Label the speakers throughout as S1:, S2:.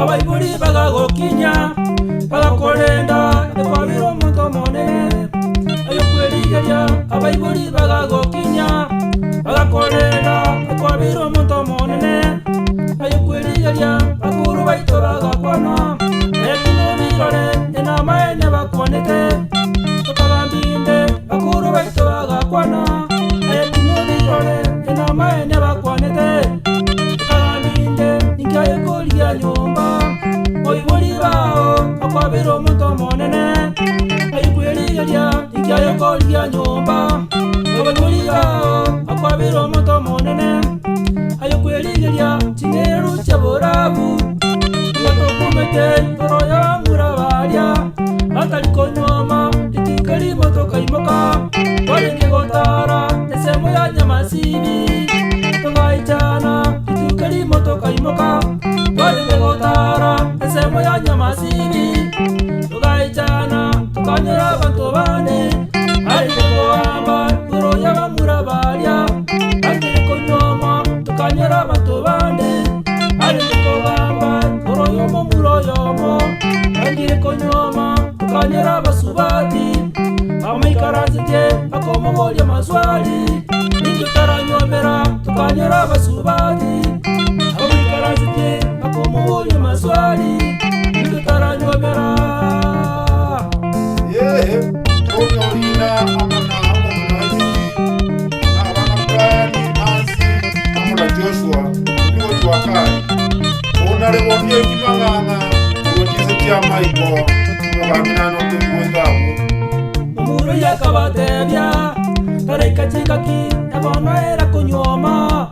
S1: abaiburi bagagokinya bagakorenda ekwabira omonto monene ayokwerigeria abaiburi bagagokinya bagakorenda ekwabira omonto monene ayokwerigeria bakuru baito bagakwana ekinobirore enamaene bakwanete tukagambinde bakuru baito bagakwana ekinobirore enamaene bakwanete tukagambinde ninkayekoria nyumba oiburi bao akwabira omonto monene ayokwerigeria ninkayekoria nyumba oiburi bao akwabira omonto monene ayokwerigeria chingeru chaburabu yotokumete toroya murabaria atalikonyoma itikali motoka imoka warenge gotara esemo ya nyamasibi tongaichana itikali motoka imoka warenge gotara esemo ya nyamasibi tongaichana tukanyora abantu bane alikoamba toroya murabaria atalikonyoma tukanyora abantu bane alikoamba toroyomo muroyomo angirikonyoma tukanyora basubati amaikarazite akomogolia maswali ningutaranyomera tukanyora basubati amaikarazite akomogolia maswali ningutaranyomera
S2: Onyorina amana amomunaji abana Brian Nancy amuna Joshua niwo twakai onarebonie kimanganga niwotize tia maiko bagamina no kemwengabo
S1: omuro yakabatebya tarekachikaki ebono era kunyoma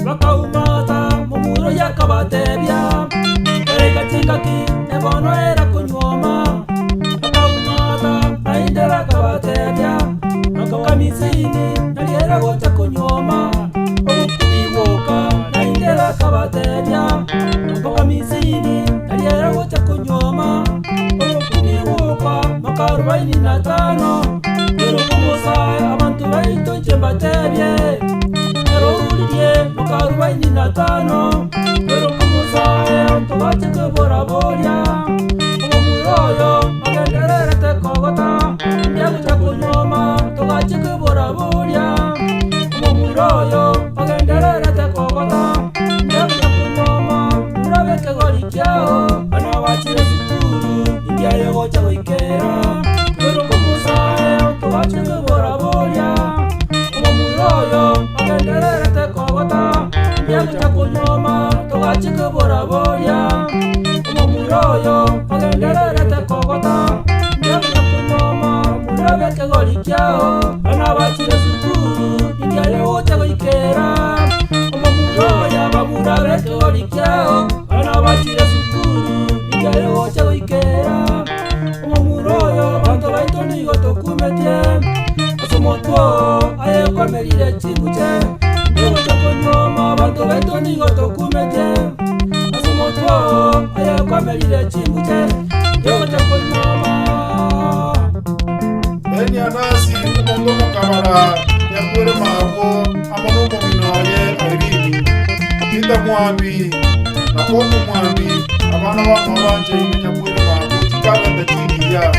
S1: bakaumata omuro yakabatebya tarekachikaki ebono era kunyoma naindera kabatebya nakakamisini naliera gocha kunyoma okubiwoka naindera kabatebya nakakamisini naliera gocha kunyoma okubiwoka makarubaini na tano ero kumusaya abantu baito nchembatebye ero uliye makarubaini na tano ero kumusaya tubache kubораboria omuroyo agendererete kogota ndiagucha kunyoma tugache kubораboria omuroyo agendererete kogota ndiagucha kunyoma urabeke gori kyao bana bachire sukuru indiaye gocha goikera ero kumusaya tugache kubораboria omuroyo agendererete kogota ndiagucha kunyoma tugache kubораboria omuroyo agendererete kogota ndiagucha kunyoma murabeke gori kyao bana bachire sukuru indiaye gocha goikera omuroyo bamurabeke gori kyao bana bachire sukuru indiaye gocha goikera omuroyo bantu baito nigo tokumetie asomotwo ayekomerire chibuche ndigocha kunyoma bantu baito nigo tokumetie asomotwo ayekomerire chibuche ndigocha kunyoma
S2: eni anasi umongomo kabara yakwere mabo amonomo minaye airini tinda mwambi nakomo mwambi abana bamabanje yakwere mabo kikaga ndakigiya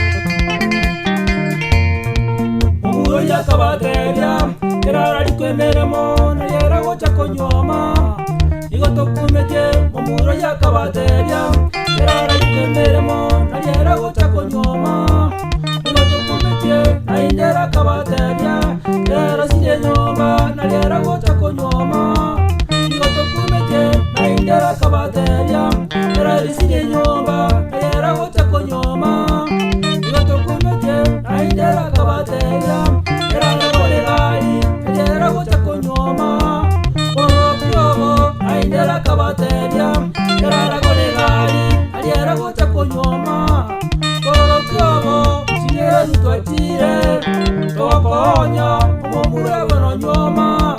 S1: omuro yakabatebya erara likwemeremo nayera gocha kunyoma igo tokumetie omuro yakabatebya erara likwemeremo nayera gocha kunyoma igo tokumetie naindera kabatebya erara sire nyomba nayera gocha kunyoma igo tokumetie naindera kabatebya erara sire nyomba nayera gocha kunyoma igo tokumetie naindera kabatebya erara golegari nayera gocha kunyoma orokyobo naindera kabatebya erara golegari nayera gocha kunyoma orokyobo chingeru twatire tokonya omomurebe no nyoma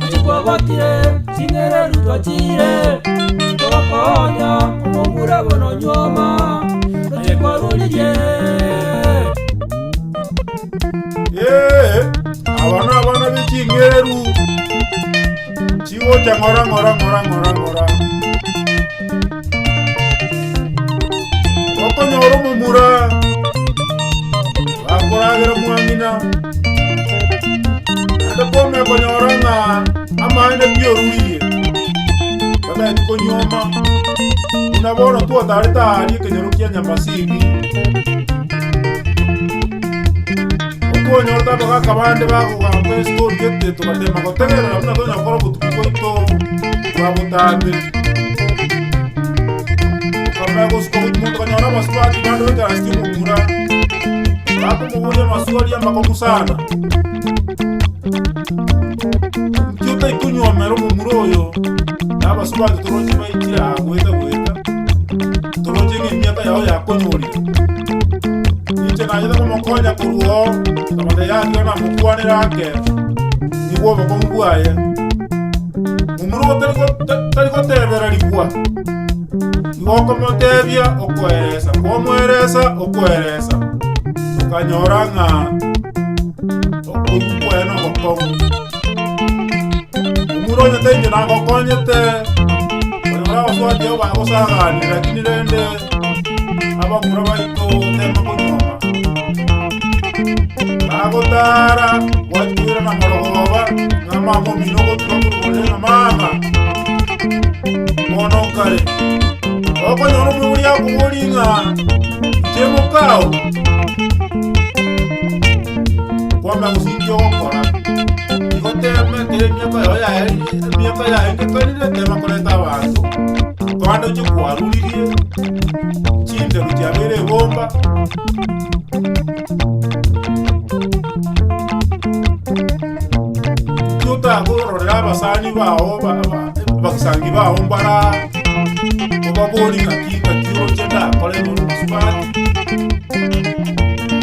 S1: achikwagwatire chingeru twatire tokonya omomurebe no nyoma achikwarulirie
S2: abana b'Ikingeru chiwo cha ngora mumura akoragira mwangina ande pome konyoranga ama ende bioruiye kada konyoma unabona tu atarita ali kenyerukia nyambasibi okonyorta baka kabande bako gambe story gete tukatema kotegera na donya koro butuko ito babutande Kamego siko mundo kanyora maswati bando weka rasti mumura Bato mugoja maswali ya makoku sana Mkiuta ikunyu wa mero mumuroyo Naba swati turoji maitira weta Turoji ngi miaka yao ya konyori Niche na yada kumokonya kuruho Kamade yaki wana mkuwani rake Niwo makongu aye Mumuro taliko tebera likuwa Iwoko motebia okweresa komweresa okweresa ukanyoranga okukweno gokomu umuronye tenje nagokonyete konyora oswati yo bagosagani lakini rende abamura baito tema konyoma bagotara gwatwira na morogoba ngamamo minogo tukakurubole na mama monokare Okonyoro muri akubulinga chemukao kwamba usinjo okora ikoteme miaka ya kekanile tema koleta abantu kwando chikwarulirie chinde luchabere bomba tuta kurorera abasani baho bakisangi baho mbara Obaboli kakika kiro chenda kole nuru musubati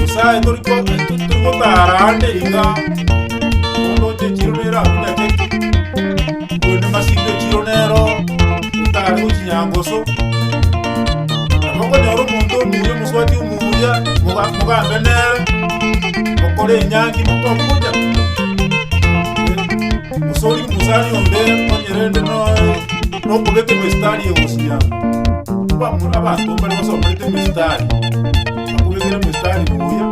S2: Usai turiko tarande inga Ondo che chironera kuna teki Kune masinde chironero Utari uchinyangoso Akoko nyoro mundo muye musubati umuya Muga benere Mokole inyangi moko kuja Musori musani onde Onyerende no kubeke mestari yegusia abantu bari basomete mestari akubekera mestari buya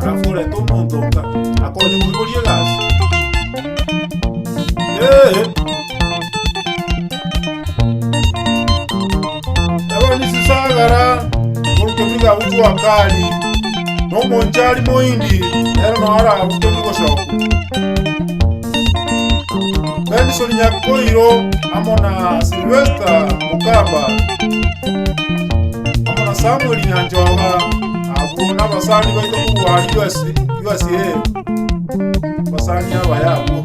S2: arafora to mondonga akonye muri buri gas abani sisagara kurutumiga utu wakali no monjali moindi era no ara utumigo shoko Benson Nyakoiro amona Sylvester Mukaba amona Samuel Nyanjoga abona basani baito kuwa USA basani aba yabo